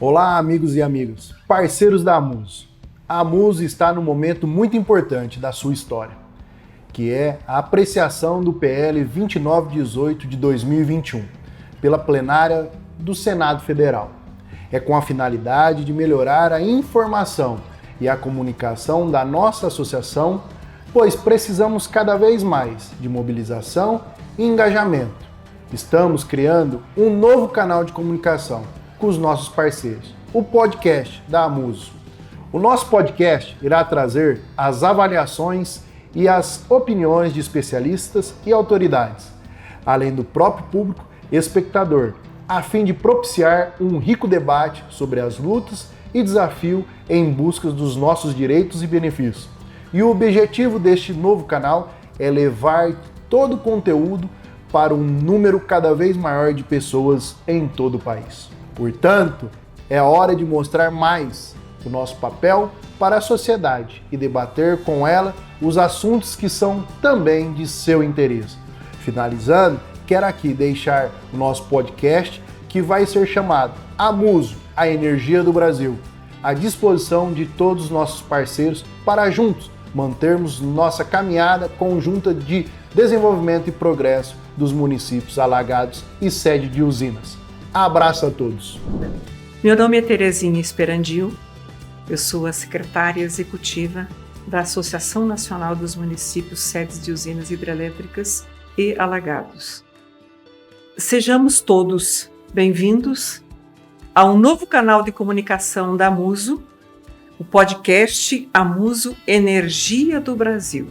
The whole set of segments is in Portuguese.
Olá, amigos e amigas, parceiros da Amuso. A Amuso está num momento muito importante da sua história, que é a apreciação do PL 2918 de 2021, pela plenária do Senado Federal. É com a finalidade de melhorar a informação e a comunicação da nossa associação, pois precisamos cada vez mais de mobilização e engajamento. Estamos criando um novo canal de comunicação com os nossos parceiros, o podcast da Amuso. O nosso podcast irá trazer as avaliações e as opiniões de especialistas e autoridades, além do próprio público espectador, a fim de propiciar um rico debate sobre as lutas e desafios em busca dos nossos direitos e benefícios. E o objetivo deste novo canal é levar todo o conteúdo para um número cada vez maior de pessoas em todo o país. Portanto, é hora de mostrar mais o nosso papel para a sociedade e debater com ela os assuntos que são também de seu interesse. Finalizando, quero aqui deixar o nosso podcast, que vai ser chamado Amuso, a Energia do Brasil, à disposição de todos os nossos parceiros para juntos mantermos nossa caminhada conjunta de desenvolvimento e progresso dos municípios alagados e sede de usinas. Abraço a todos. Meu nome é Terezinha Esperandil, eu sou a secretária executiva da Associação Nacional dos Municípios Sedes de Usinas Hidrelétricas e Alagados. Sejamos todos bem-vindos a um novo canal de comunicação da Amuso, o podcast Amuso Energia do Brasil.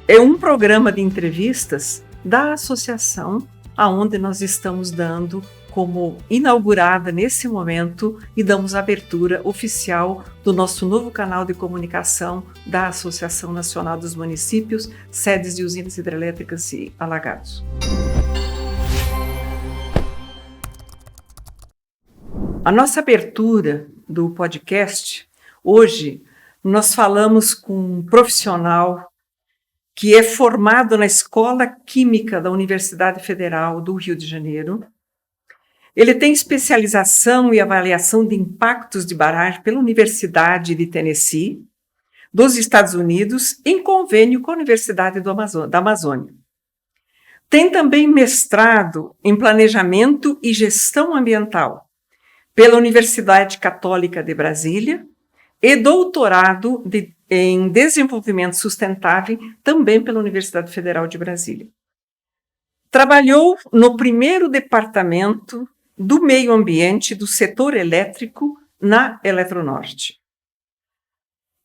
É um programa de entrevistas da associação, aonde nós estamos dando como inaugurada nesse momento e damos abertura oficial do nosso novo canal de comunicação da Associação Nacional dos Municípios, Sedes de Usinas Hidrelétricas e Alagados. A nossa abertura do podcast, hoje nós falamos com um profissional que é formado na Escola Química da Universidade Federal do Rio de Janeiro. Ele tem especialização e avaliação de impactos de barragem pela Universidade de Tennessee, dos Estados Unidos, em convênio com a Universidade da Amazônia. Tem também mestrado em Planejamento e Gestão Ambiental pela Universidade Católica de Brasília e doutorado em Desenvolvimento Sustentável também pela Universidade Federal de Brasília. Trabalhou no primeiro departamento do meio ambiente do setor elétrico na Eletronorte.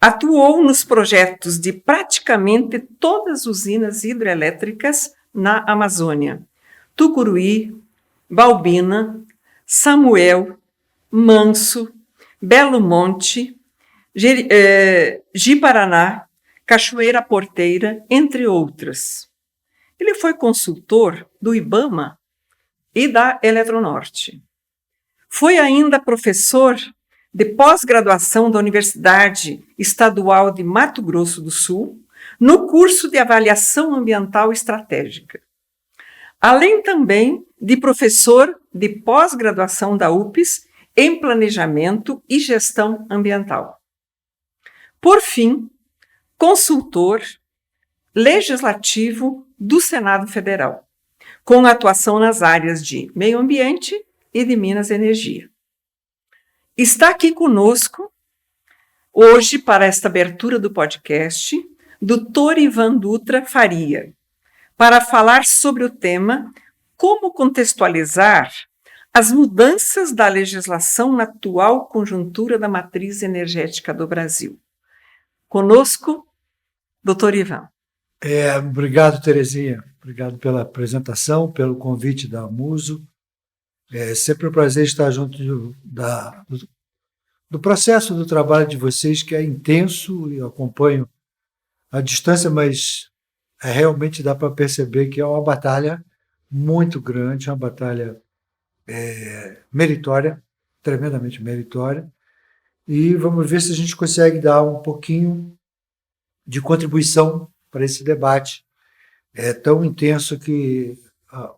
Atuou nos projetos de praticamente todas as usinas hidrelétricas na Amazônia: Tucuruí, Balbina, Samuel, Manso, Belo Monte, Ji-Paraná, Cachoeira Porteira, entre outras. Ele foi consultor do IBAMA e da Eletronorte. Foi ainda professor de pós-graduação da Universidade Estadual de Mato Grosso do Sul, no curso de Avaliação Ambiental Estratégica. Além também de professor de pós-graduação da UPES em Planejamento e Gestão Ambiental. Por fim, consultor legislativo do Senado Federal, com atuação nas áreas de meio ambiente e de Minas e Energia. Está aqui conosco, hoje, para esta abertura do podcast, Dr. Ivan Dutra Faria, para falar sobre o tema Como contextualizar as mudanças da legislação na atual conjuntura da matriz energética do Brasil. Conosco, Dr. Ivan. Obrigado, Terezinha. Obrigado pela apresentação, pelo convite da Amuso. É sempre um prazer estar junto do processo do trabalho de vocês, que é intenso, e eu acompanho à distância, mas realmente dá para perceber que é uma batalha muito grande, uma batalha meritória, tremendamente meritória, e vamos ver se a gente consegue dar um pouquinho de contribuição para esse debate tão intenso que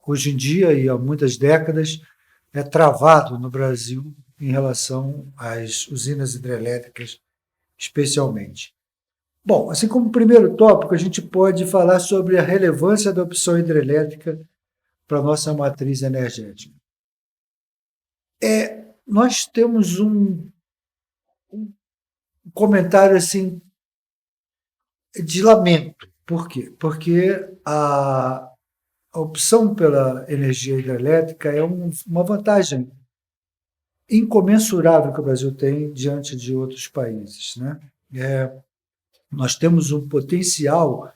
hoje em dia e há muitas décadas é travado no Brasil em relação às usinas hidrelétricas, especialmente. Bom, assim como primeiro tópico, a gente pode falar sobre a relevância da opção hidrelétrica para a nossa matriz energética. Nós temos um comentário assim de lamento. Por quê? Porque a opção pela energia hidrelétrica é uma vantagem incomensurável que o Brasil tem diante de outros países, né? Nós temos um potencial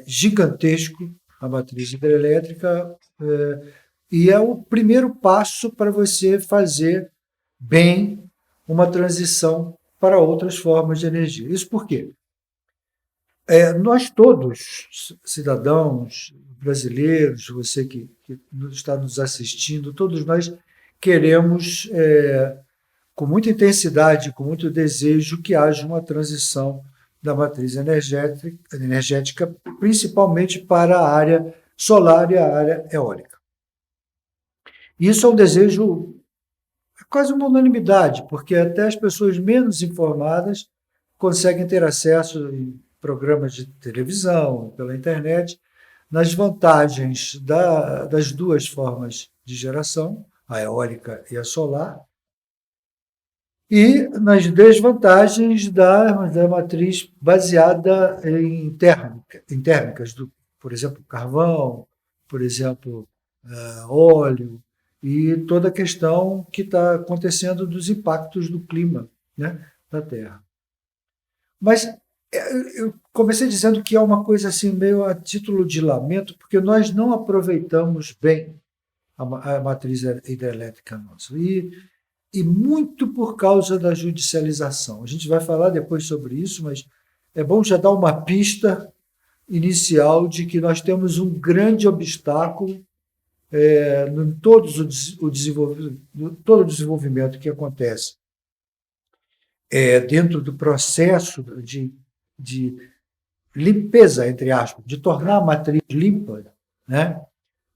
gigantesco na matriz hidrelétrica e é o primeiro passo para você fazer bem uma transição para outras formas de energia. Isso por quê? Nós todos, cidadãos brasileiros, você que está nos assistindo, todos nós queremos, com muita intensidade, com muito desejo, que haja uma transição da matriz energética, principalmente para a área solar e a área eólica. Isso é um desejo, quase uma unanimidade, porque até as pessoas menos informadas conseguem ter acesso em programas de televisão, pela internet, nas vantagens das duas formas de geração, a eólica e a solar, e nas desvantagens da matriz baseada em térmicas, por exemplo, carvão, por exemplo, óleo, e toda a questão que está acontecendo dos impactos do clima, né, da Terra. Mas eu comecei dizendo que é uma coisa assim meio a título de lamento, porque nós não aproveitamos bem a matriz hidrelétrica nossa. E muito por causa da judicialização. A gente vai falar depois sobre isso, mas é bom já dar uma pista inicial de que nós temos um grande obstáculo em todo o desenvolvimento que acontece dentro do processo de limpeza, entre aspas, de tornar a matriz limpa, né?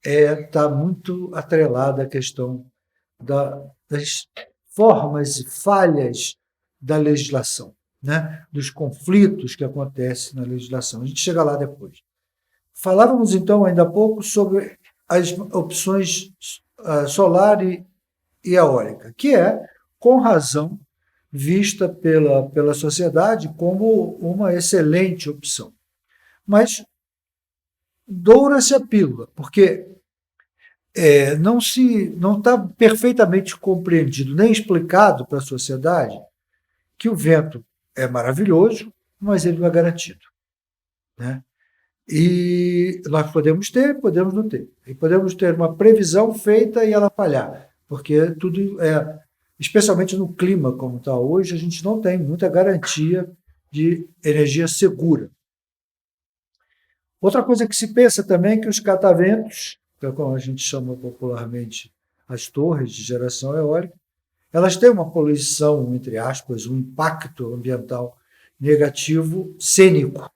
Está muito atrelada à questão das formas e falhas da legislação, né? Dos conflitos que acontecem na legislação. A gente chega lá depois. Falávamos, então, ainda há pouco sobre as opções solar e eólica, que com razão, vista pela sociedade como uma excelente opção. Mas doura-se a pílula, porque não está perfeitamente compreendido nem explicado para a sociedade que o vento é maravilhoso, mas ele não é garantido, né? E nós podemos ter, podemos não ter. E podemos ter uma previsão feita e ela falhar, porque tudo especialmente no clima como está hoje, a gente não tem muita garantia de energia segura. Outra coisa que se pensa também é que os cataventos, que é como a gente chama popularmente as torres de geração eólica, elas têm uma poluição, entre aspas, um impacto ambiental negativo cênico.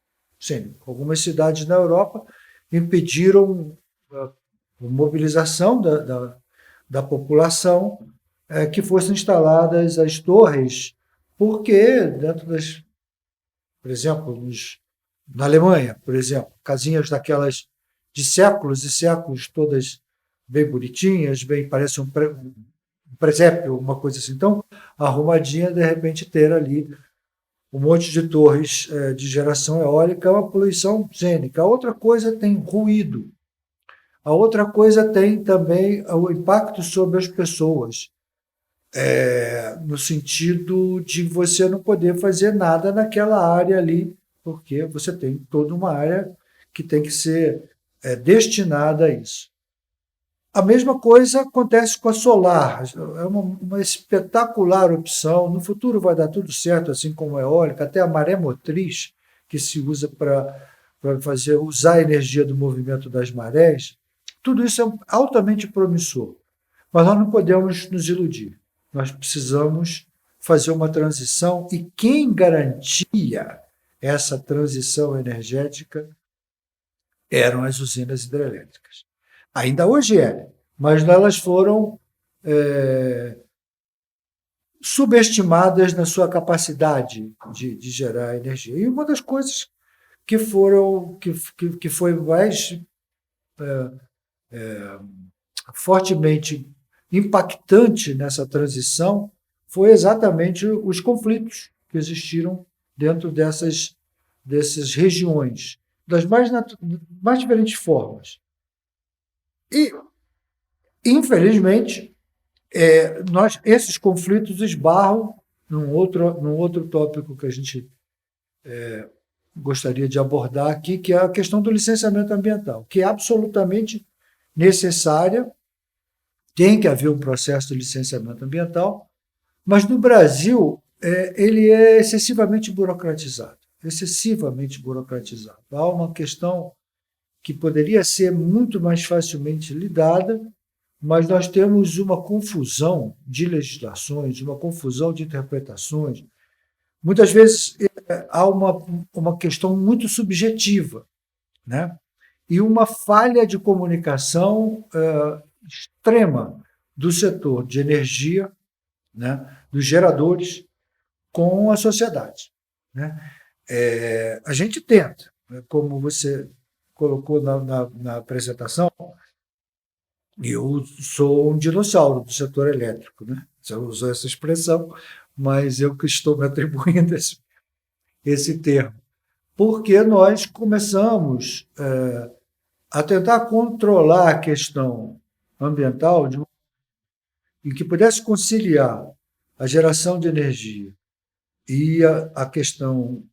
Algumas cidades na Europa impediram a mobilização da população que fossem instaladas as torres, porque dentro por exemplo, na Alemanha, por exemplo, casinhas daquelas de séculos e séculos, todas bem bonitinhas, parece um presépio, uma coisa assim. Então, arrumadinha, de repente, ter ali um monte de torres de geração eólica é uma poluição cênica. A outra coisa tem ruído. A outra coisa tem também o impacto sobre as pessoas, no sentido de você não poder fazer nada naquela área ali, porque você tem toda uma área que tem que ser destinada a isso. A mesma coisa acontece com a solar. É uma espetacular opção. No futuro vai dar tudo certo, assim como a eólica, até a maré motriz, que se usa para usar a energia do movimento das marés. Tudo isso é altamente promissor. Mas nós não podemos nos iludir. Nós precisamos fazer uma transição, e quem garantia essa transição energética eram as usinas hidrelétricas. Ainda hoje mas elas foram subestimadas na sua capacidade de gerar energia. E uma das coisas que foi mais fortemente impactante nessa transição foi exatamente os conflitos que existiram dentro dessas regiões, das mais diferentes formas. E, infelizmente, esses conflitos esbarram num outro tópico que a gente gostaria de abordar aqui, que é a questão do licenciamento ambiental, que é absolutamente necessária, tem que haver um processo de licenciamento ambiental, mas no Brasil ele é excessivamente burocratizado. Há uma questão que poderia ser muito mais facilmente lidada, mas nós temos uma confusão de legislações, uma confusão de interpretações. Muitas vezes há uma questão muito subjetiva, né? E uma falha de comunicação extrema do setor de energia, né? Dos geradores, com a sociedade, né? A gente tenta, como você colocou na apresentação, eu sou um dinossauro do setor elétrico, né? Você usou essa expressão, mas eu que estou me atribuindo esse termo, porque nós começamos a tentar controlar a questão ambiental e que pudesse conciliar a geração de energia e a questão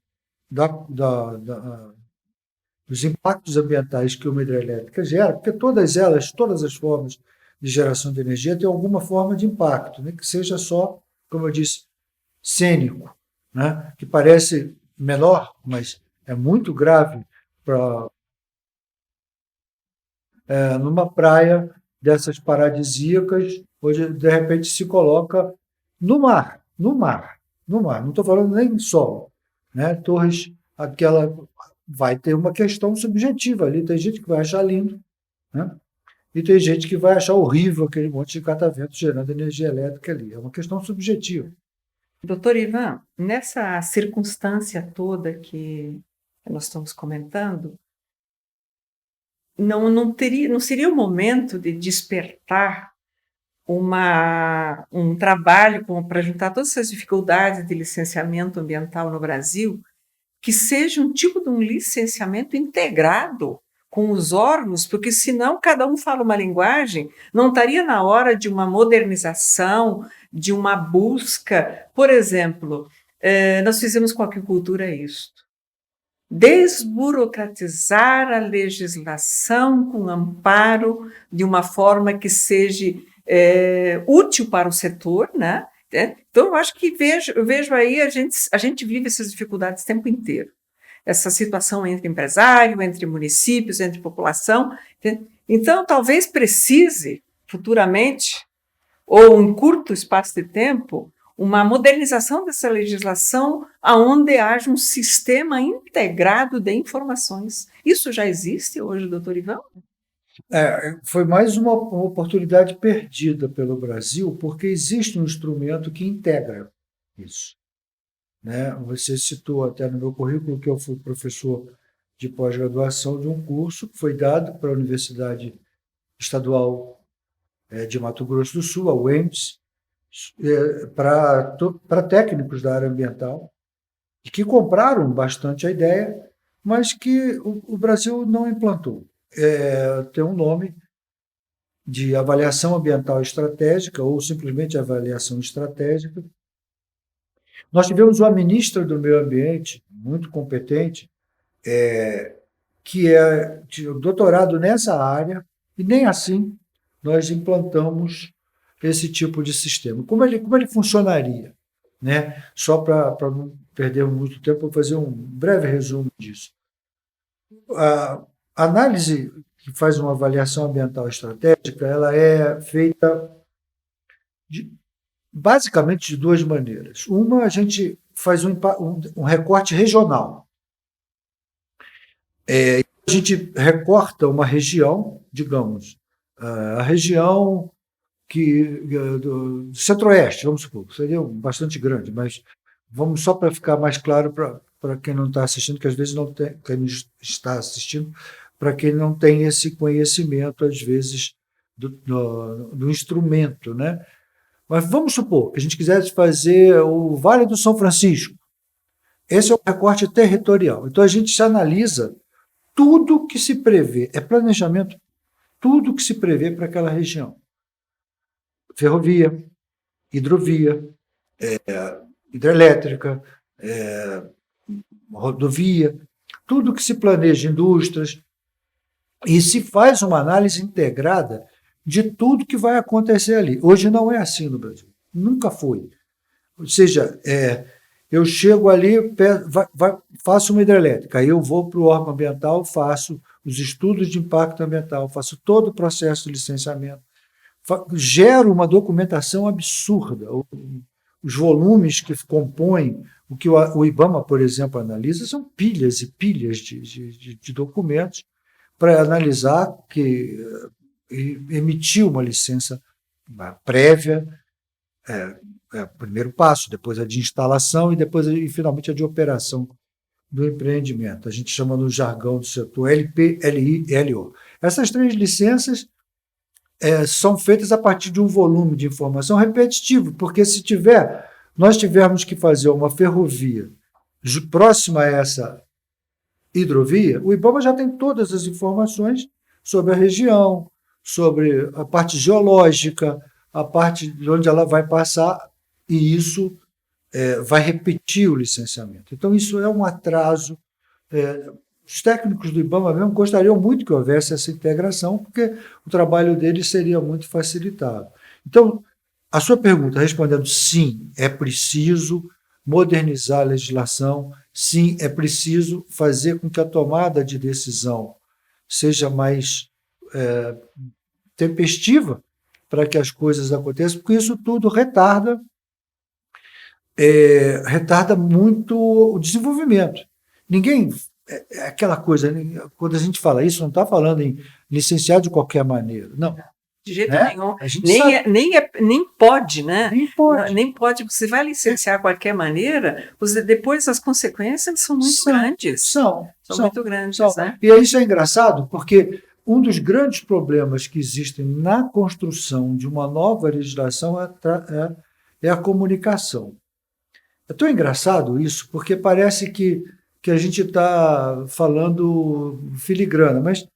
dos impactos ambientais que uma hidrelétrica gera, porque todas as formas de geração de energia têm alguma forma de impacto, né? Que seja só, como eu disse, cênico, né? Que parece menor, mas é muito grave numa praia dessas paradisíacas, onde de repente se coloca no mar. Não estou falando nem em solo, né? Torres, vai ter uma questão subjetiva ali. Tem gente que vai achar lindo, né? E tem gente que vai achar horrível aquele monte de catavento gerando energia elétrica ali. É uma questão subjetiva. Doutor Ivan, nessa circunstância toda que nós estamos comentando, não seria o momento de despertar um trabalho para juntar todas essas dificuldades de licenciamento ambiental no Brasil, que seja um tipo de um licenciamento integrado com os órgãos, porque senão cada um fala uma linguagem, não estaria na hora de uma modernização, de uma busca. Por exemplo, nós fizemos com a aquicultura isto: desburocratizar a legislação com amparo de uma forma que seja útil para o setor, né? Então, eu acho que eu vejo aí, a gente vive essas dificuldades o tempo inteiro. Essa situação entre empresário, entre municípios, entre população. Então, talvez precise, futuramente, ou em curto espaço de tempo, uma modernização dessa legislação onde haja um sistema integrado de informações. Isso já existe hoje, doutor Ivan? Foi mais uma oportunidade perdida pelo Brasil, porque existe um instrumento que integra isso, né? Você citou até no meu currículo que eu fui professor de pós-graduação de um curso que foi dado para a Universidade Estadual de Mato Grosso do Sul, a UEMS, para técnicos da área ambiental, que compraram bastante a ideia, mas que o Brasil não implantou. Tem um nome de avaliação ambiental estratégica ou simplesmente avaliação estratégica. Nós tivemos uma ministra do Meio Ambiente muito competente, que tinha doutorado nessa área, e nem assim nós implantamos esse tipo de sistema. Como ele funcionaria, né? Só para não perder muito tempo, vou fazer um breve resumo disso. A análise que faz uma avaliação ambiental estratégica, ela é feita basicamente de duas maneiras. Uma, a gente faz um recorte regional. A gente recorta uma região, digamos, a região do Centro-Oeste, vamos supor, seria bastante grande, mas vamos só para ficar mais claro para quem não está assistindo, que às vezes não tem, quem está assistindo, para quem não tem esse conhecimento, às vezes, do instrumento, né? Mas vamos supor que a gente quisesse fazer o Vale do São Francisco. Esse é o recorte territorial. Então, a gente se analisa tudo que se prevê, é planejamento, tudo que se prevê para aquela região. Ferrovia, hidrovia, hidrelétrica, rodovia, tudo que se planeja, indústrias, e se faz uma análise integrada de tudo que vai acontecer ali. Hoje não é assim no Brasil, nunca foi. Ou seja, eu chego ali, faço uma hidrelétrica, aí eu vou para o órgão ambiental, faço os estudos de impacto ambiental, faço todo o processo de licenciamento, gero uma documentação absurda. Os volumes que compõem o que o IBAMA, por exemplo, analisa, são pilhas e pilhas de documentos para analisar e emitir uma licença prévia, o primeiro passo, depois a de instalação e finalmente a de operação do empreendimento. A gente chama no jargão do setor LP, LI, LO. Essas 3 licenças são feitas a partir de um volume de informação repetitivo, porque se nós tivermos que fazer uma ferrovia próxima a essa hidrovia, o IBAMA já tem todas as informações sobre a região, sobre a parte geológica, a parte de onde ela vai passar, e isso vai repetir o licenciamento. Então, isso é um atraso. Os técnicos do IBAMA mesmo gostariam muito que houvesse essa integração, porque o trabalho deles seria muito facilitado. Então, a sua pergunta, respondendo sim, é preciso modernizar a legislação, sim, é preciso fazer com que a tomada de decisão seja mais tempestiva para que as coisas aconteçam, porque isso tudo retarda muito o desenvolvimento. Ninguém... É aquela coisa, quando a gente fala isso, não está falando em licenciar de qualquer maneira, não. De jeito nenhum. Nem pode, né? Nem pode. Nem pode. Você vai licenciar de qualquer maneira, depois as consequências são muito grandes. São muito grandes. Né? E isso é engraçado, porque um dos grandes problemas que existem na construção de uma nova legislação é a comunicação. É tão engraçado isso, porque parece que a gente está falando filigrana, mas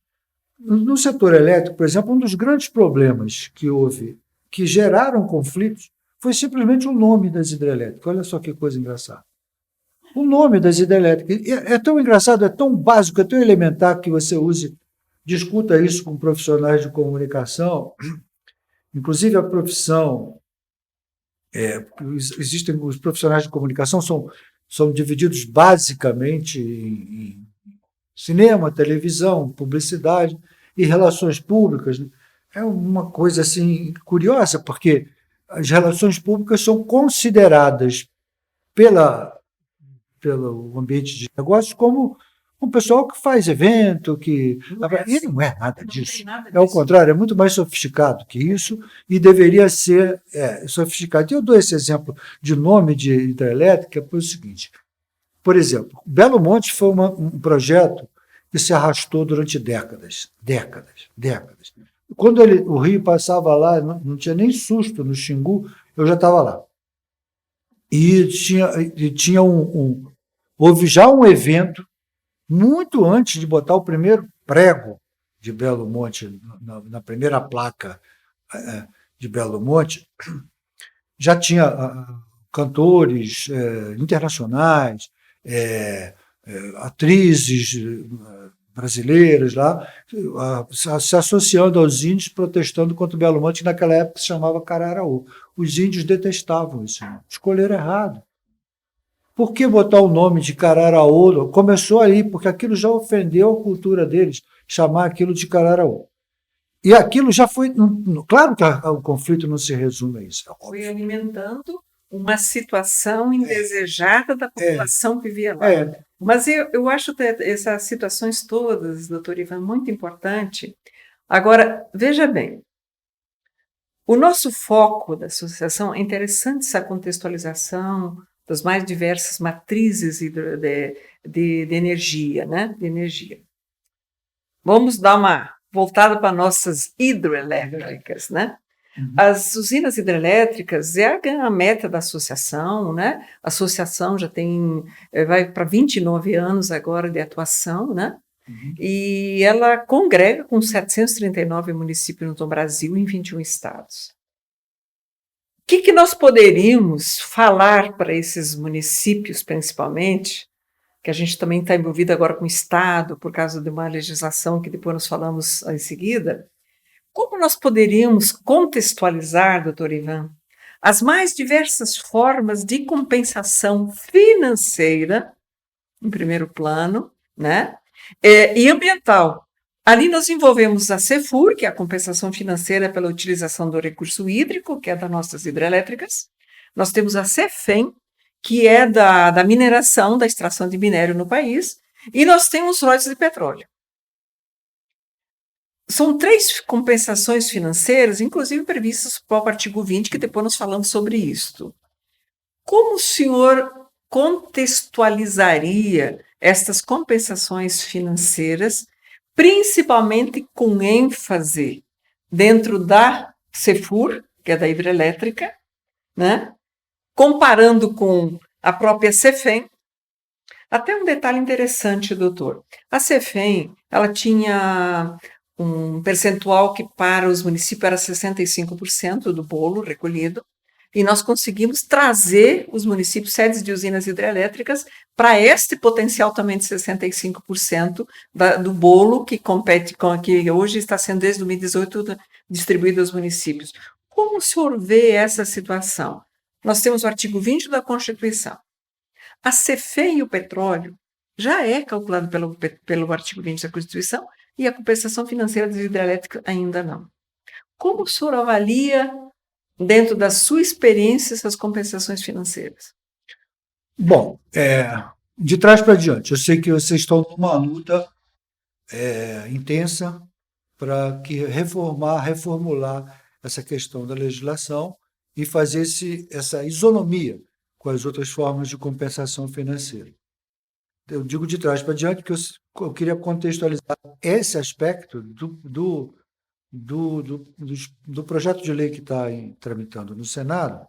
no setor elétrico, por exemplo, um dos grandes problemas que houve, que geraram conflitos, foi simplesmente o nome das hidrelétricas. Olha só que coisa engraçada. O nome das hidrelétricas é tão engraçado, é tão básico, é tão elementar que você discuta isso com profissionais de comunicação, inclusive a profissão, existem os profissionais de comunicação, são divididos basicamente em cinema, televisão, publicidade e relações públicas. É uma coisa assim curiosa, porque as relações públicas são consideradas pelo ambiente de negócios como um pessoal que faz evento, e não é nada disso. É ao contrário, é muito mais sofisticado que isso e deveria ser sofisticado. E eu dou esse exemplo de nome de hidrelétrica pelo seguinte. Por exemplo, Belo Monte foi um projeto que se arrastou durante décadas. Quando o rio passava lá, não tinha nem susto no Xingu, eu já estava lá. E houve já um evento, muito antes de botar o primeiro prego de Belo Monte, na primeira placa de Belo Monte, já tinha cantores internacionais, atrizes brasileiras lá, se associando aos índios, protestando contra o Belo Monte, que naquela época se chamava Cararaú. Os índios detestavam isso, escolheram errado. Por que botar o nome de Cararaú? Começou aí, porque aquilo já ofendeu a cultura deles, chamar aquilo de Cararaú. E aquilo já foi... Claro que o conflito não se resume a isso. Foi alimentando uma situação indesejada da população que vivia lá. Mas eu acho essas situações todas, doutor Ivan, muito importante. Agora, veja bem, O nosso foco da associação é interessante essa contextualização das mais diversas matrizes de energia, né? De energia. Vamos dar uma voltada para nossas hidroelétricas, né? As usinas hidrelétricas é a meta da associação, né? A associação já vai para 29 anos agora de atuação, né? E ela congrega com 739 municípios no Brasil, em 21 estados. O que nós poderíamos falar para esses municípios, principalmente, que a gente também está envolvido agora com o Estado, por causa de uma legislação que depois nós falamos em seguida? Como nós poderíamos contextualizar, doutor Ivan, as mais diversas formas de compensação financeira, em primeiro plano, né? E ambiental. Ali nós envolvemos a CEFUR, que é a compensação financeira pela utilização do recurso hídrico, que é das nossas hidrelétricas. Nós temos a CEFEM, que é da mineração, da extração de minério no país. E nós temos os royalties de petróleo. São 3 compensações financeiras, inclusive previstas para o artigo 20, que depois nós falamos sobre isto. Como o senhor contextualizaria estas compensações financeiras, principalmente com ênfase dentro da CEFUR, que é da hidrelétrica, né? Comparando com a própria CEFEM? Até um detalhe interessante, doutor. A CEFEM, ela tinha um percentual que para os municípios era 65% do bolo recolhido, e nós conseguimos trazer os municípios sedes de usinas hidrelétricas para este potencial também de 65% do bolo que compete com que hoje está sendo desde 2018 distribuído aos municípios. Como o senhor vê essa situação? Nós temos o artigo 20 da Constituição. A CEFEM e o petróleo já é calculado pelo artigo 20 da Constituição e a compensação financeira das hidrelétricas ainda não. Como o senhor avalia, dentro da sua experiência, essas compensações financeiras? Bom, de trás para diante, eu sei que vocês estão numa luta intensa para reformular essa questão da legislação e fazer essa isonomia com as outras formas de compensação financeira. Eu digo de trás para diante porque eu queria contextualizar esse aspecto do projeto de lei que está tramitando no Senado,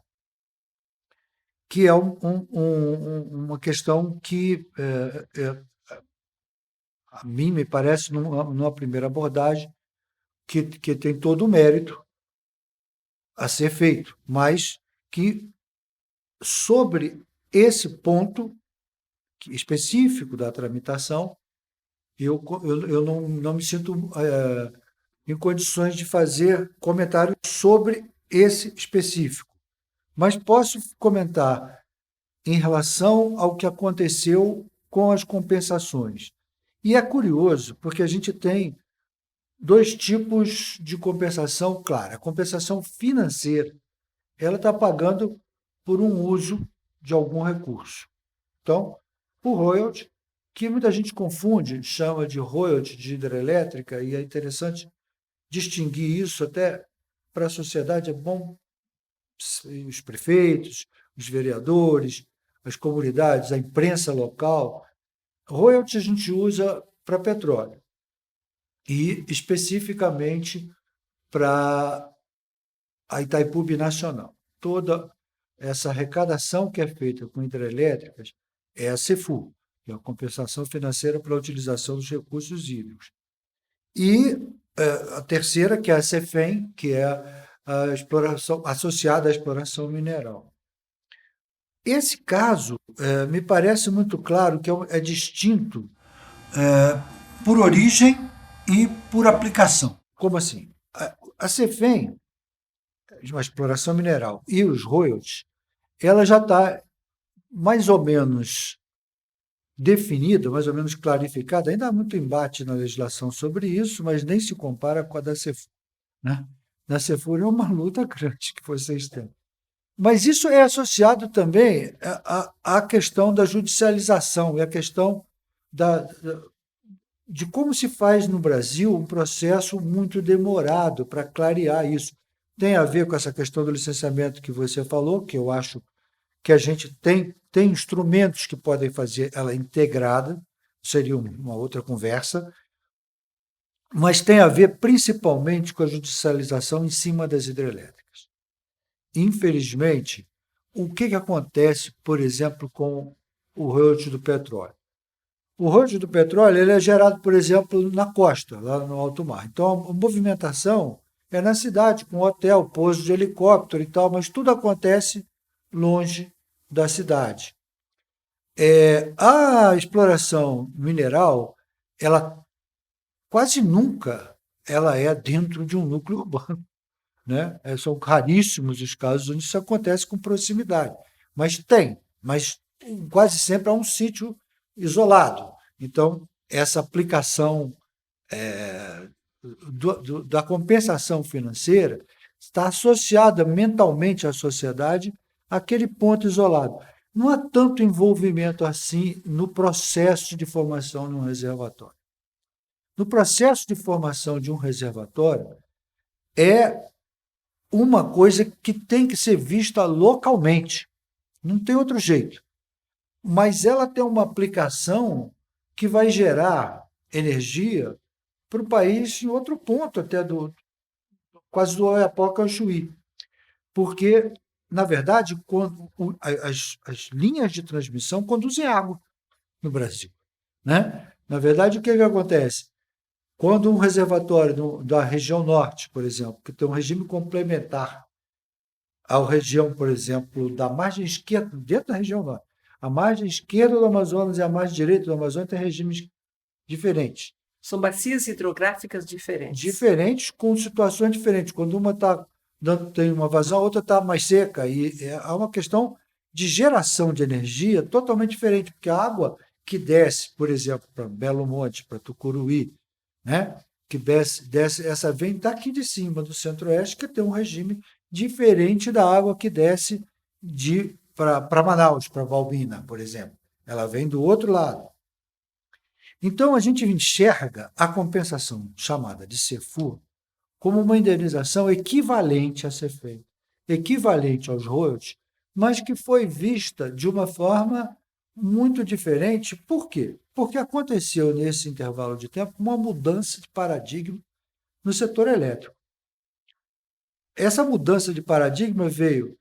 que é uma questão que a mim me parece, numa primeira abordagem, que tem todo o mérito a ser feito, mas que sobre esse ponto específico da tramitação, eu não me sinto em condições de fazer comentários sobre esse específico. Mas posso comentar em relação ao que aconteceu com as compensações. E é curioso, porque a gente tem 2 tipos de compensação. Claro, a compensação financeira, ela está pagando por um uso de algum recurso. Então, o royalty, que muita gente confunde, chama de royalty de hidrelétrica, e é interessante distinguir isso até para a sociedade. É bom os prefeitos, os vereadores, as comunidades, a imprensa local. Royalty a gente usa para petróleo e especificamente para a Itaipu Binacional. Toda essa arrecadação que é feita com hidrelétricas é a CEFUR, que é a compensação financeira pela utilização dos recursos hídricos. E a terceira, que é a CEFEM, que é a exploração associada à exploração mineral. Esse caso me parece muito claro que é distinto por origem e por aplicação. Como assim? A CEFEM, a exploração mineral, e os royalties, ela já está mais ou menos definida, mais ou menos clarificada. Ainda há muito embate na legislação sobre isso, mas nem se compara com a da CEFUR, né? Na CEFUR é uma luta grande que vocês têm. Mas isso é associado também à questão da judicialização e à questão de como se faz no Brasil um processo muito demorado para clarear isso. tem a ver com essa questão do licenciamento que você falou, que eu acho que a gente tem instrumentos que podem fazer ela integrada, seria uma outra conversa, mas tem a ver principalmente com a judicialização em cima das hidrelétricas. Infelizmente, o que acontece, por exemplo, com o royalties do petróleo? O royalties do petróleo ele é gerado, por exemplo, na costa, lá no alto mar. Então, a movimentação é na cidade, com hotel, pouso de helicóptero e tal, mas tudo acontece longe da cidade. A exploração mineral, ela quase nunca ela é dentro de um núcleo urbano, né? São raríssimos os casos onde isso acontece com proximidade. Mas quase sempre é um sítio isolado. Então, essa aplicação da compensação financeira está associada mentalmente à sociedade àquele ponto isolado. Não há tanto envolvimento assim no processo de formação de um reservatório. No processo de formação de um reservatório, é uma coisa que tem que ser vista localmente. Não tem outro jeito. Mas ela tem uma aplicação que vai gerar energia para o país em outro ponto, até quase do Oiapoque ao Chuí. Porque, na verdade, as linhas de transmissão conduzem água no Brasil, né? Na verdade, o que acontece? Quando um reservatório da região norte, por exemplo, que tem um regime complementar à região, por exemplo, da margem esquerda, dentro da região norte, a margem esquerda do Amazonas e a margem direita do Amazonas têm regimes diferentes. São bacias hidrográficas diferentes. Diferentes, com situações diferentes. Quando uma tem uma vazão, a outra está mais seca. E é uma questão de geração de energia totalmente diferente, porque a água que desce, por exemplo, para Belo Monte, para Tucuruí, né? Que desce, essa vem daqui de cima, do centro-oeste, que tem um regime diferente da água que desce para Manaus, para Balbina, por exemplo. Ela vem do outro lado. Então, a gente enxerga a compensação chamada de CEFUR como uma indenização equivalente a ser feita, equivalente aos royalties, mas que foi vista de uma forma muito diferente. Por quê? Porque aconteceu, nesse intervalo de tempo, uma mudança de paradigma no setor elétrico. Essa mudança de paradigma veio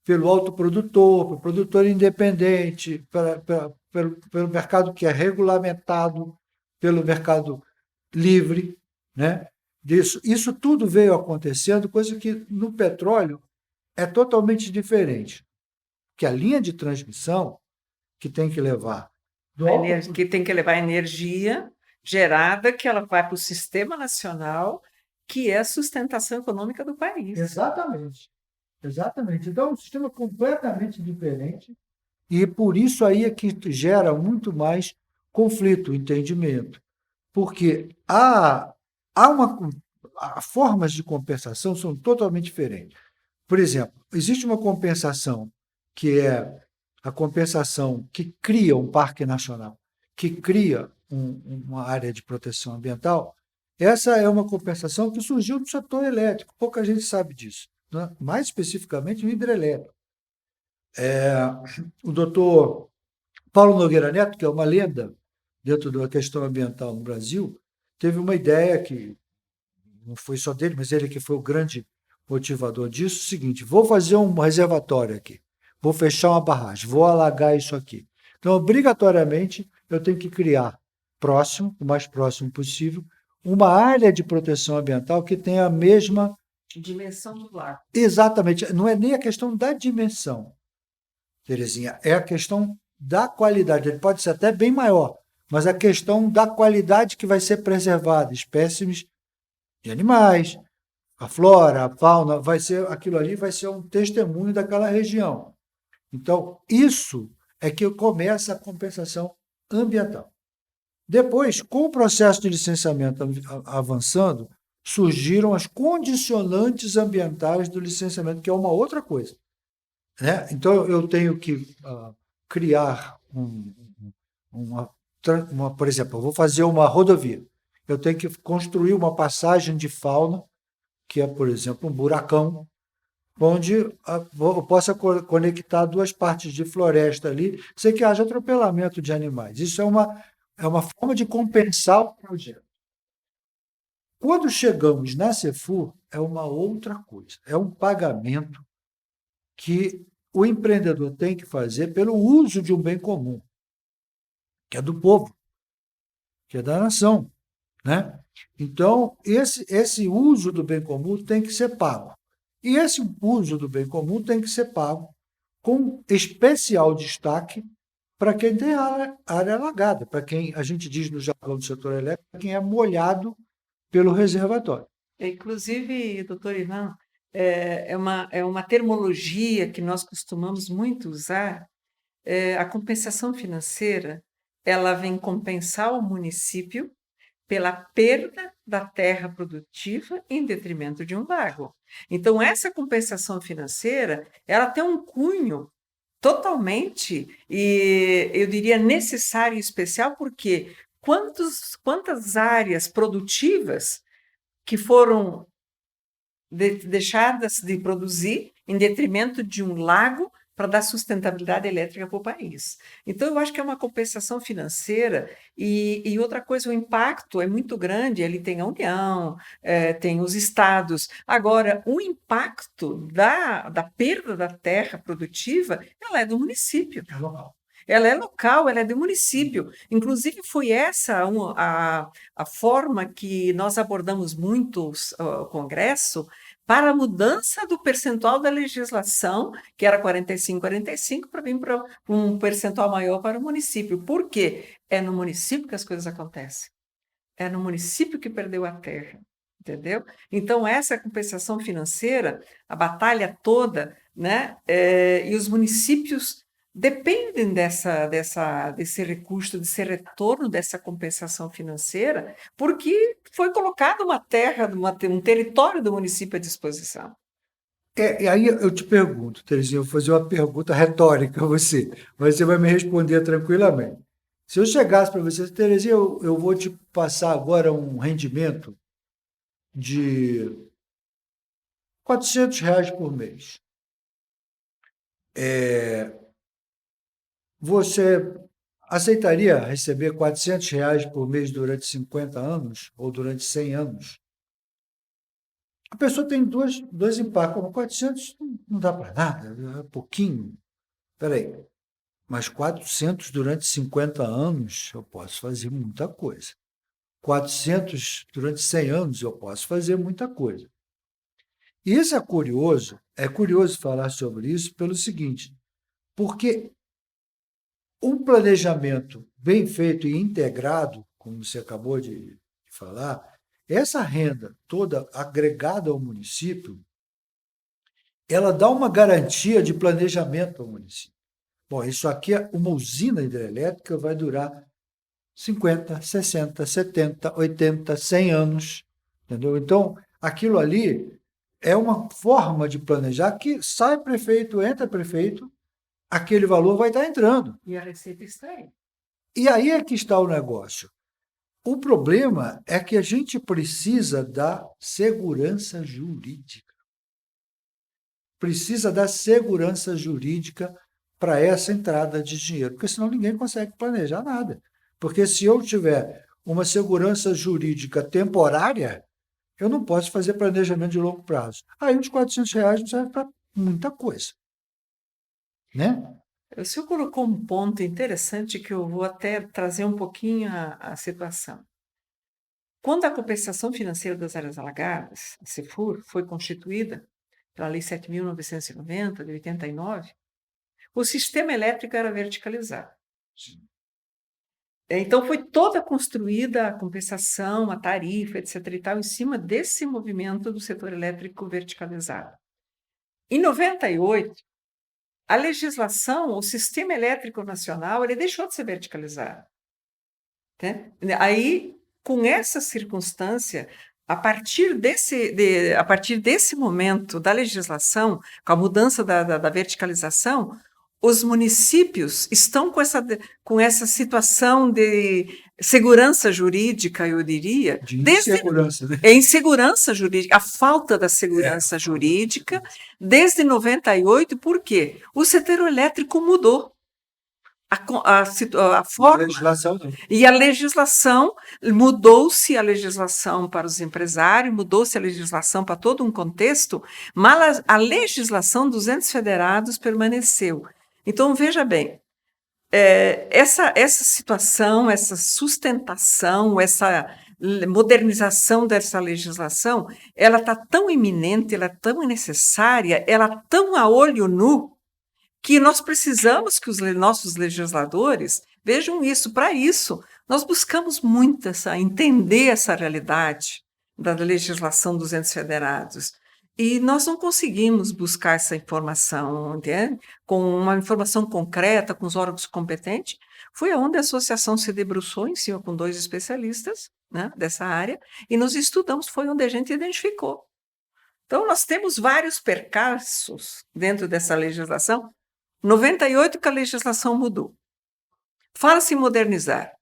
pelo autoprodutor, pelo produtor independente, pelo mercado que é regulamentado, pelo mercado livre, né? Isso tudo veio acontecendo, coisa que no petróleo é totalmente diferente. Que a linha de transmissão que tem que levar que tem que levar energia gerada, que ela vai para o sistema nacional, que é a sustentação econômica do país. Exatamente. Exatamente. Então, é um sistema completamente diferente e por isso aí é que gera muito mais conflito, entendimento. Porque há formas de compensação são totalmente diferentes. Por exemplo, existe uma compensação que é a compensação que cria um parque nacional, que cria uma área de proteção ambiental. Essa é uma compensação que surgiu no setor elétrico, pouca gente sabe disso, né? Mais especificamente no hidrelétrico. O doutor Paulo Nogueira Neto, que é uma lenda dentro da questão ambiental no Brasil, teve uma ideia que não foi só dele, mas ele que foi o grande motivador disso, o seguinte: vou fazer um reservatório aqui, vou fechar uma barragem, vou alagar isso aqui. Então, obrigatoriamente, eu tenho que criar o mais próximo possível, uma área de proteção ambiental que tenha a mesma dimensão do lago. Exatamente. Não é nem a questão da dimensão, Terezinha, é a questão da qualidade. Ele pode ser até bem maior, mas a questão da qualidade que vai ser preservada, espécimes de animais, a flora, a fauna, aquilo ali vai ser um testemunho daquela região. Então, isso é que começa a compensação ambiental. Depois, com o processo de licenciamento avançando, surgiram as condicionantes ambientais do licenciamento, que é uma outra coisa, né? Então, eu tenho que criar por exemplo, eu vou fazer uma rodovia. Eu tenho que construir uma passagem de fauna que é, por exemplo, um buracão, onde eu possa conectar duas partes de floresta ali, sem que haja atropelamento de animais. Isso é uma forma de compensar o projeto. Quando chegamos na Cefur, é uma outra coisa. É um pagamento que o empreendedor tem que fazer pelo uso de um bem comum, que é do povo, que é da nação, né? Então, esse uso do bem comum tem que ser pago. E esse uso do bem comum tem que ser pago com especial destaque para quem tem área alagada, para quem a gente diz no jargão do setor elétrico, quem é molhado pelo reservatório. Inclusive, doutor Ivan, é uma termologia que nós costumamos muito usar. A compensação financeira, ela vem compensar o município pela perda da terra produtiva em detrimento de um lago. Então, essa compensação financeira, ela tem um cunho totalmente, e eu diria necessário e especial, porque quantas áreas produtivas que foram deixadas de produzir em detrimento de um lago para dar sustentabilidade elétrica para o país. Então, eu acho que é uma compensação financeira e outra coisa, o impacto é muito grande, ele tem a União, tem os estados. Agora, o impacto da perda da terra produtiva, ela é do município. É local. Ela é local, ela é do município. Inclusive, foi essa a forma que nós abordamos muito o Congresso para a mudança do percentual da legislação, que era 45, para vir para um percentual maior para o município. Por quê? É no município que as coisas acontecem. É no município que perdeu a terra. Entendeu? Então, essa compensação financeira, a batalha toda, né? E os municípios dependem desse recurso, desse retorno dessa compensação financeira, porque foi colocada uma terra, um território do município à disposição. E aí eu te pergunto, Terezinha, eu vou fazer uma pergunta retórica a você, mas você vai me responder tranquilamente. Se eu chegasse para você, Terezinha, eu vou te passar agora um rendimento de R$ 400 por mês. Você aceitaria receber R$ 400 por mês durante 50 anos ou durante 100 anos? A pessoa tem dois impactos. Como 400 não dá para nada, é pouquinho. Espera aí, mas 400 durante 50 anos eu posso fazer muita coisa. 400 durante 100 anos eu posso fazer muita coisa. E isso é curioso falar sobre isso pelo seguinte, porque um planejamento bem feito e integrado, como você acabou de falar, essa renda toda agregada ao município, ela dá uma garantia de planejamento ao município. Bom, isso aqui, uma usina hidrelétrica vai durar 50, 60, 70, 80, 100 anos, entendeu? Então, aquilo ali é uma forma de planejar que sai prefeito, entra prefeito, aquele valor vai estar entrando. E a receita está aí. E aí é que está o negócio. O problema é que a gente precisa da segurança jurídica. Precisa da segurança jurídica para essa entrada de dinheiro, porque senão ninguém consegue planejar nada. Porque se eu tiver uma segurança jurídica temporária, eu não posso fazer planejamento de longo prazo. Aí os R$ 400 não servem para muita coisa. Né? O senhor colocou um ponto interessante que eu vou até trazer um pouquinho a situação. Quando a compensação financeira das áreas alagadas, a Cefur, foi constituída pela Lei 7.990, de 89, o sistema elétrico era verticalizado. Sim. Então, foi toda construída a compensação, a tarifa, etc. e tal, em cima desse movimento do setor elétrico verticalizado. Em 98, a legislação, o sistema elétrico nacional, ele deixou de ser verticalizado. Né? Aí, com essa circunstância, a partir desse momento da legislação, com a mudança da verticalização, os municípios estão com essa situação de segurança jurídica, eu diria, De insegurança, né? é insegurança jurídica, a falta da segurança jurídica desde 98, por quê? O setor elétrico mudou. A forma Legislação não. e a legislação, mudou-se a legislação para os empresários, mudou-se a legislação para todo um contexto, mas a legislação dos entes federados permaneceu. Então, veja bem, essa situação, essa sustentação, essa modernização dessa legislação, ela está tão iminente, ela é tão necessária, ela é tão a olho nu, que nós precisamos que os nossos legisladores vejam isso. Para isso, nós buscamos muito entender essa realidade da legislação dos entes federados. E nós não conseguimos buscar essa informação, entende? Com uma informação concreta, com os órgãos competentes. Foi onde a associação se debruçou em cima com 2 especialistas, né, dessa área, e nós estudamos, foi onde a gente identificou. Então, nós temos vários percalços dentro dessa legislação. 98 que a legislação mudou. Fala-se em modernizar.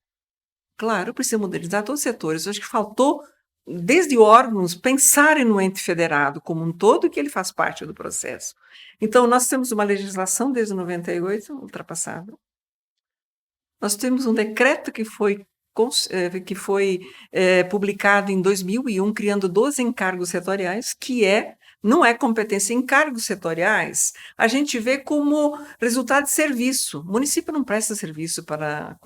Claro, precisa modernizar todos os setores. Eu acho que faltou, desde órgãos, pensarem no ente federado como um todo, que ele faz parte do processo. Então, nós temos uma legislação desde 98, ultrapassada. Nós temos um decreto que foi publicado em 2001, criando 12 encargos setoriais, não é competência. Encargos setoriais, a gente vê como resultado de serviço. O município não presta serviço para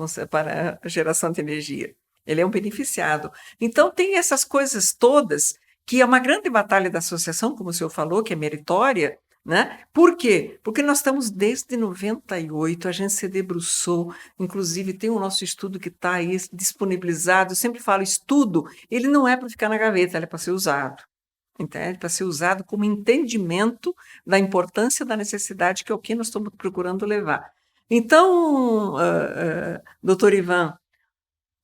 a geração de energia. Ele é um beneficiado. Então, tem essas coisas todas, que é uma grande batalha da associação, como o senhor falou, que é meritória, né? Por quê? Porque nós estamos desde 98, a gente se debruçou, inclusive tem o nosso estudo que está aí disponibilizado. Eu sempre falo, estudo, ele não é para ficar na gaveta, ele é para ser usado. Entende? Para ser usado como entendimento da importância da necessidade, que é o que nós estamos procurando levar. Então, doutor Ivan,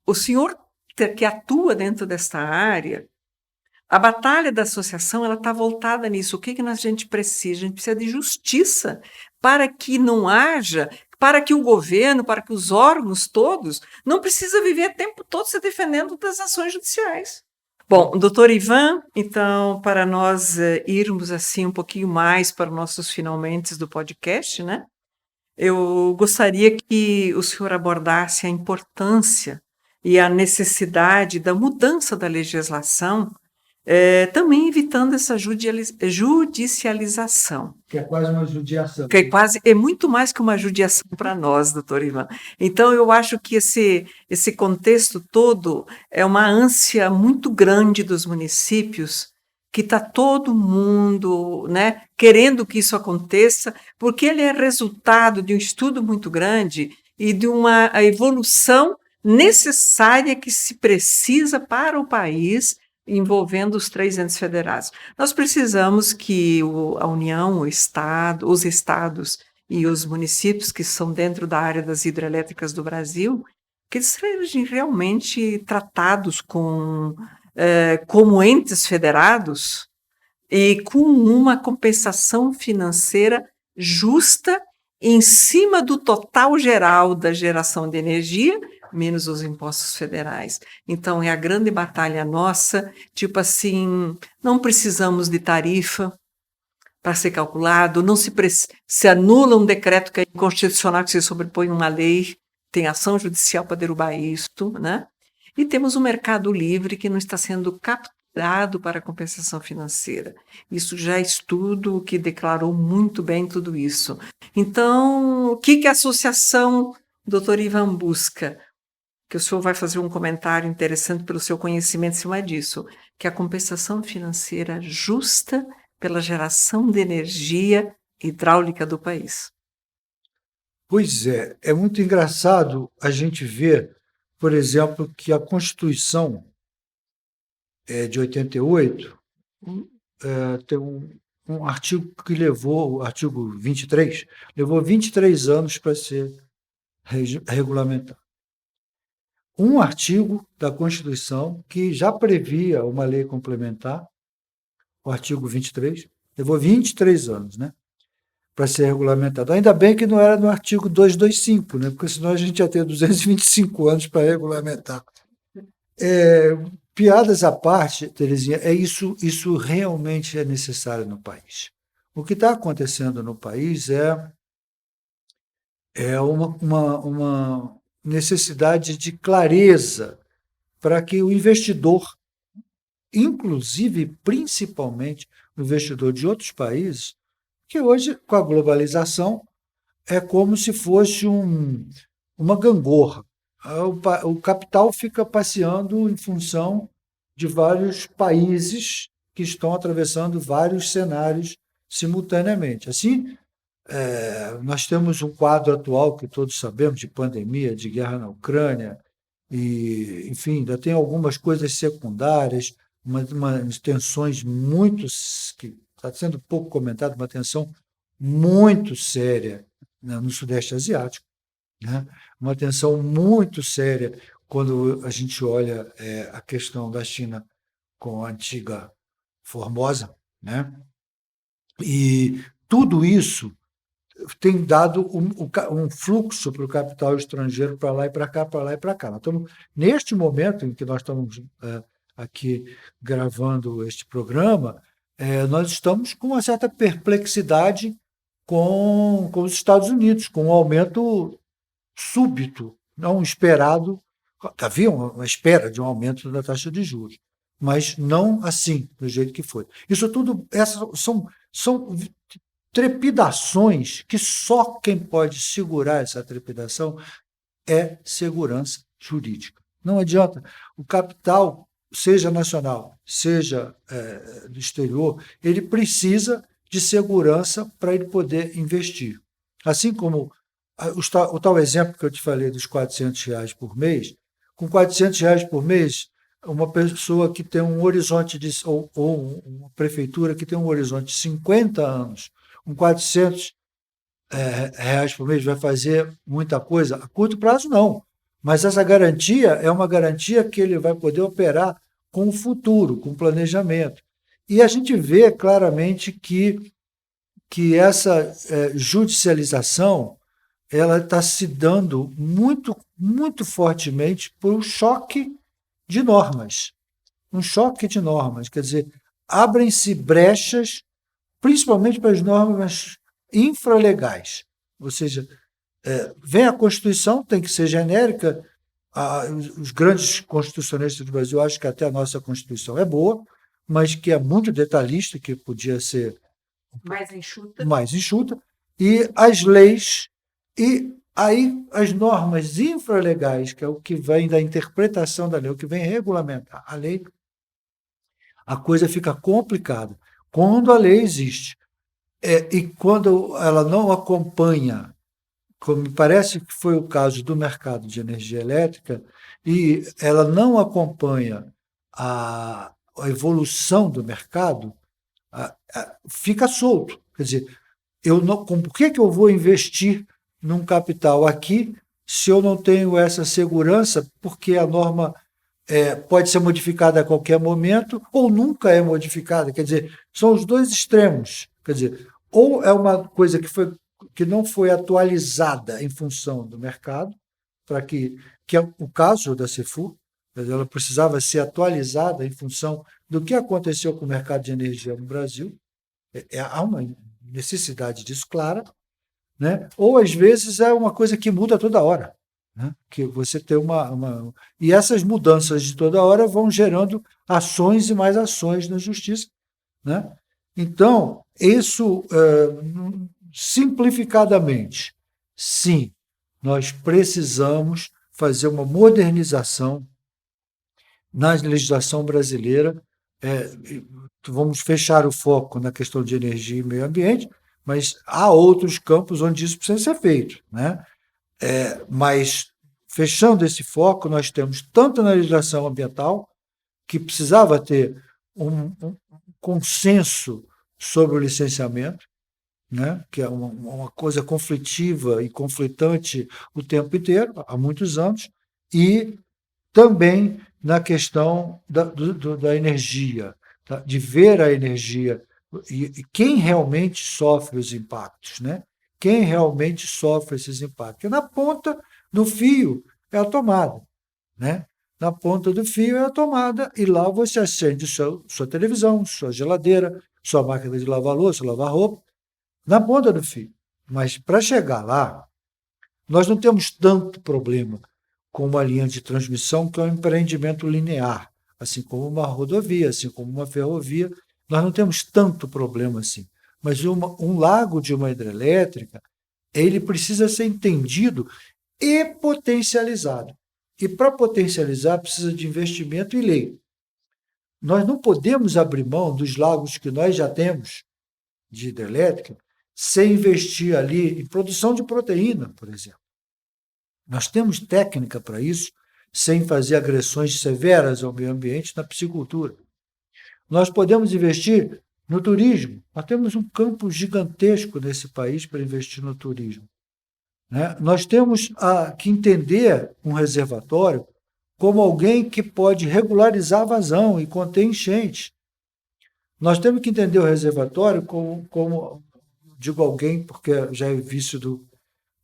o senhor que atua dentro desta área, a batalha da associação ela está voltada nisso. O que a gente precisa? A gente precisa de justiça para que não haja, para que o governo, para que os órgãos todos não precisam viver o tempo todo se defendendo das ações judiciais. Bom, doutor Ivan, então, para nós irmos assim um pouquinho mais para os nossos finalmente do podcast, né? Eu gostaria que o senhor abordasse a importância e a necessidade da mudança da legislação, também evitando essa judicialização. Que é quase uma judiação. Que é muito mais que uma judiação para nós, doutor Ivan. Então, eu acho que esse contexto todo é uma ânsia muito grande dos municípios, que está todo mundo, né, querendo que isso aconteça, porque ele é resultado de um estudo muito grande e de uma evolução necessária que se precisa para o país, envolvendo os 3 entes federados. Nós precisamos que a União, o Estado, os estados e os municípios que são dentro da área das hidrelétricas do Brasil, que eles sejam realmente tratados como entes federados e com uma compensação financeira justa em cima do total geral da geração de energia, menos os impostos federais. Então, é a grande batalha nossa, tipo assim, não precisamos de tarifa para ser calculado, não se anula um decreto que é inconstitucional, que se sobrepõe uma lei, tem ação judicial para derrubar isto, né? E temos um mercado livre que não está sendo capturado para compensação financeira. Isso já é estudo que declarou muito bem tudo isso. Então, o que a associação Dr. Ivan busca? Que o senhor vai fazer um comentário interessante pelo seu conhecimento em cima disso, que a compensação financeira justa pela geração de energia hidráulica do país. Pois é muito engraçado a gente ver, por exemplo, que a Constituição de 88 tem um artigo que levou, o artigo 23, levou 23 anos para ser regulamentado. Um artigo da Constituição que já previa uma lei complementar, o artigo 23, levou 23 anos, né? para ser regulamentado. Ainda bem que não era no artigo 225, né? Porque senão a gente ia ter 225 anos para regulamentar. Piadas à parte, Terezinha, isso realmente é necessário no país. O que está acontecendo no país é uma necessidade de clareza para que o investidor, inclusive, principalmente, o investidor de outros países, que hoje, com a globalização, é como se fosse uma gangorra. O capital fica passeando em função de vários países que estão atravessando vários cenários simultaneamente. Assim, nós temos um quadro atual que todos sabemos, de pandemia, de guerra na Ucrânia, e, enfim, ainda tem algumas coisas secundárias, umas tensões muito, que está sendo pouco comentado, uma tensão muito séria, né, no Sudeste Asiático, né? Uma tensão muito séria quando a gente olha a questão da China com a antiga Formosa, né? E tudo isso tem dado um fluxo para o capital estrangeiro para lá e para cá, para lá e para cá. Nós estamos, neste momento em que nós estamos aqui gravando este programa, nós estamos com uma certa perplexidade com os Estados Unidos, com um aumento súbito, não esperado. Havia uma espera de um aumento da taxa de juros, mas não assim, do jeito que foi. Isso tudo, essas são trepidações que só quem pode segurar essa trepidação é segurança jurídica. Não adianta. O capital, seja nacional, seja do exterior, ele precisa de segurança para ele poder investir. Assim como o tal exemplo que eu te falei dos R$ 400 por mês, com R$ 400 por mês, uma pessoa que tem um horizonte ou uma prefeitura que tem um horizonte de 50 anos, com R$ 400 por mês vai fazer muita coisa? A curto prazo, não. Mas essa garantia é uma garantia que ele vai poder operar com o futuro, com o planejamento. E a gente vê claramente que essa judicialização ela está se dando muito, muito fortemente por um choque de normas. Um choque de normas. Quer dizer, abrem-se brechas, principalmente para as normas infralegais. Ou seja, vem a Constituição, tem que ser genérica. Os grandes constitucionalistas do Brasil acham que até a nossa Constituição é boa, mas que é muito detalhista, que podia ser mais enxuta. E as leis, e aí as normas infralegais, que é o que vem da interpretação da lei, o que vem regulamentar a lei, a coisa fica complicada. Quando a lei existe, e quando ela não acompanha, como me parece que foi o caso do mercado de energia elétrica, e ela não acompanha a evolução do mercado, fica solto. Quer dizer, por que eu vou investir num capital aqui se eu não tenho essa segurança? Porque a norma pode ser modificada a qualquer momento ou nunca é modificada. Quer dizer, são os dois extremos. Quer dizer, ou é uma coisa que não foi atualizada em função do mercado, que é o caso da Cefu, ela precisava ser atualizada em função do que aconteceu com o mercado de energia no Brasil. Há uma necessidade disso clara, né? Ou às vezes é uma coisa que muda toda hora, né? Que você tem e essas mudanças de toda hora vão gerando ações e mais ações na justiça, né? Então, isso, simplificadamente, sim, nós precisamos fazer uma modernização na legislação brasileira. Vamos fechar o foco na questão de energia e meio ambiente, mas há outros campos onde isso precisa ser feito, né? Mas, fechando esse foco, nós temos tanto na legislação ambiental, que precisava ter um consenso sobre o licenciamento, né? Que é uma coisa conflitiva e conflitante o tempo inteiro, há muitos anos, e também na questão da energia, tá? De ver a energia E quem realmente sofre os impactos, né? Quem realmente sofre esses impactos? Na ponta, no fio, é a tomada, né? Na ponta do fio é a tomada e lá você acende sua televisão, sua geladeira, sua máquina de lavar louça, lavar roupa, na ponta do fio. Mas para chegar lá, nós não temos tanto problema com uma linha de transmissão que é um empreendimento linear, assim como uma rodovia, assim como uma ferrovia, nós não temos tanto problema assim. Mas um lago de uma hidrelétrica, ele precisa ser entendido e potencializado. E para potencializar, precisa de investimento e lei. Nós não podemos abrir mão dos lagos que nós já temos de hidrelétrica sem investir ali em produção de proteína, por exemplo. Nós temos técnica para isso, sem fazer agressões severas ao meio ambiente na piscicultura. Nós podemos investir no turismo. Nós temos um campo gigantesco nesse país para investir no turismo, né? Nós temos que entender um reservatório como alguém que pode regularizar a vazão e conter enchentes. Nós temos que entender o reservatório como digo alguém, porque já é vício do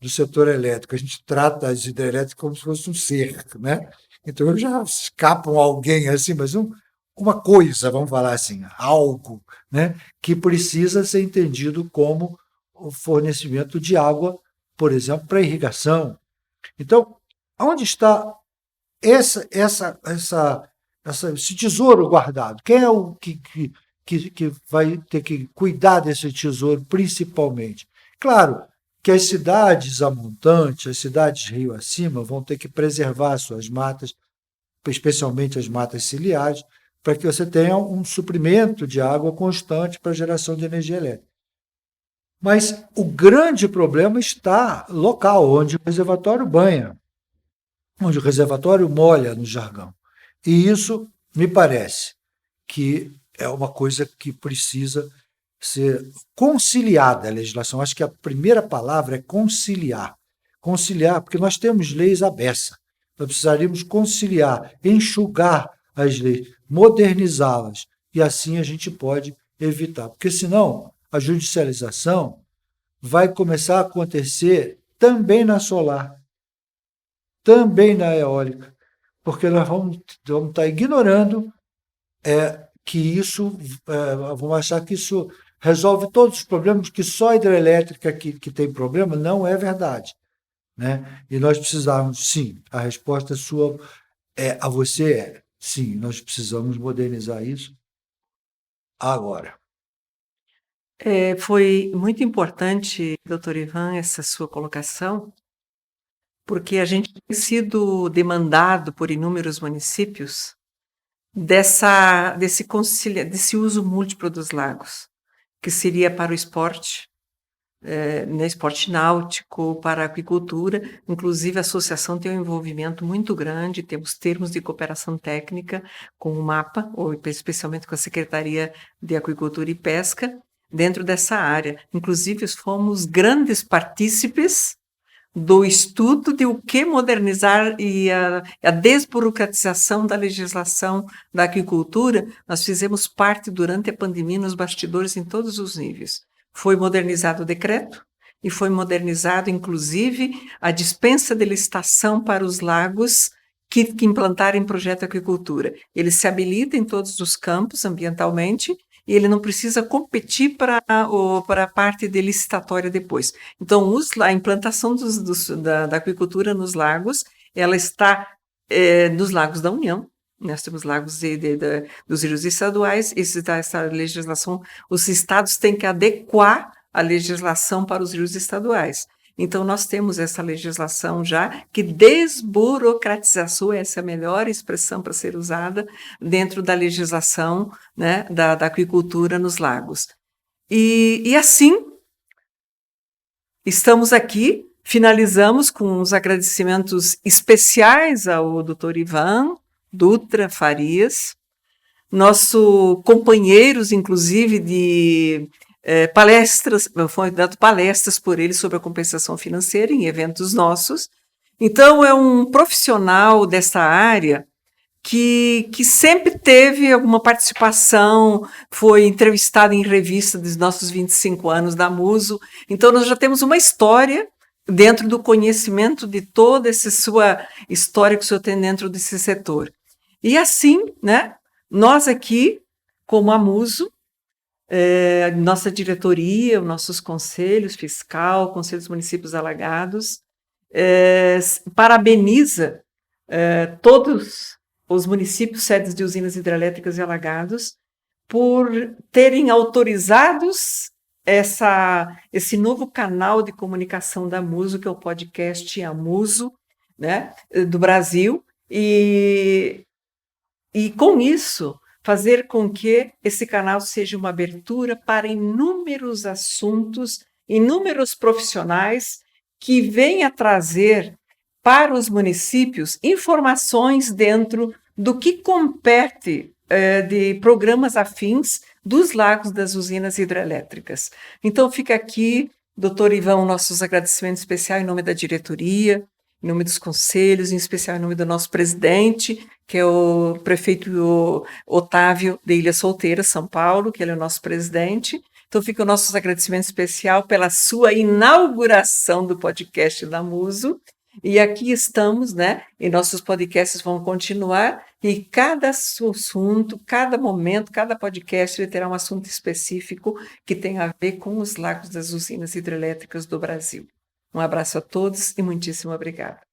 setor elétrico. A gente trata as hidrelétricas como se fosse um ser, né? Então já escapam alguém assim, mas uma coisa, vamos falar assim, algo, né, que precisa ser entendido como o fornecimento de água, por exemplo, para irrigação. Então, onde está esse tesouro guardado? Quem é o que vai ter que cuidar desse tesouro principalmente? Claro que as cidades a montante, as cidades rio acima, vão ter que preservar suas matas, especialmente as matas ciliares, para que você tenha um suprimento de água constante para a geração de energia elétrica. Mas o grande problema está local, onde o reservatório banha, onde o reservatório molha no jargão. E isso me parece que é uma coisa que precisa ser conciliada a legislação. Acho que a primeira palavra é conciliar. Conciliar, porque nós temos leis à beça. Nós precisaríamos conciliar, enxugar as leis, modernizá-las, e assim a gente pode evitar. Porque senão a judicialização vai começar a acontecer também na solar, também na eólica, porque nós vamos estar ignorando que isso, vamos achar que isso resolve todos os problemas, que só a hidrelétrica que tem problema. Não é verdade, né? E nós precisamos, sim, a resposta sua a você é sim, nós precisamos modernizar isso agora. Foi muito importante, doutor Ivan, essa sua colocação, porque a gente tem sido demandado por inúmeros municípios desse uso múltiplo dos lagos, que seria para o esporte, esporte náutico, para a aquicultura. Inclusive, a associação tem um envolvimento muito grande, temos termos de cooperação técnica com o MAPA, ou especialmente com a Secretaria de Aquicultura e Pesca, dentro dessa área. Inclusive, fomos grandes partícipes do estudo de o que modernizar e a desburocratização da legislação da aquicultura. Nós fizemos parte durante a pandemia nos bastidores em todos os níveis. Foi modernizado o decreto e foi modernizado, inclusive, a dispensa de licitação para os lagos que implantarem projeto de aquicultura. Ele se habilita em todos os campos ambientalmente e ele não precisa competir para a parte de licitatória depois. Então, a implantação da aquicultura nos lagos, ela está nos lagos da União. Nós temos lagos dos rios estaduais. Essa legislação, os estados têm que adequar a legislação para os rios estaduais. Então, nós temos essa legislação já que desburocratizou, essa é a melhor expressão para ser usada, dentro da legislação, né, da aquicultura nos lagos. E assim, estamos aqui, finalizamos com os agradecimentos especiais ao doutor Ivan Dutra Farias, nosso companheiros, inclusive, de palestras, foi dado palestras por ele sobre a compensação financeira em eventos nossos. Então, é um profissional dessa área que sempre teve alguma participação, foi entrevistada em revista dos nossos 25 anos da Muso. Então, nós já temos uma história dentro do conhecimento de toda essa sua história que o senhor tem dentro desse setor. E assim, né, nós aqui, como a Muso, nossa diretoria, os nossos conselhos fiscal, Conselho dos Municípios Alagados, parabeniza todos os municípios sedes de usinas hidrelétricas e alagados por terem autorizados esse novo canal de comunicação da Muso, que é o podcast A Muso, né, do Brasil, e com isso fazer com que esse canal seja uma abertura para inúmeros assuntos, inúmeros profissionais que venham trazer para os municípios informações dentro do que compete de programas afins dos lagos das usinas hidrelétricas. Então fica aqui, doutor Ivan, nossos agradecimentos especiais em nome da diretoria, em nome dos conselhos, em especial em nome do nosso presidente, que é o prefeito Otávio de Ilha Solteira, São Paulo, que ele é o nosso presidente. Então fica o nosso agradecimento especial pela sua inauguração do podcast da Muso. E aqui estamos, né? E nossos podcasts vão continuar, e cada assunto, cada momento, cada podcast ele terá um assunto específico que tem a ver com os lagos das usinas hidrelétricas do Brasil. Um abraço a todos e muitíssimo obrigada.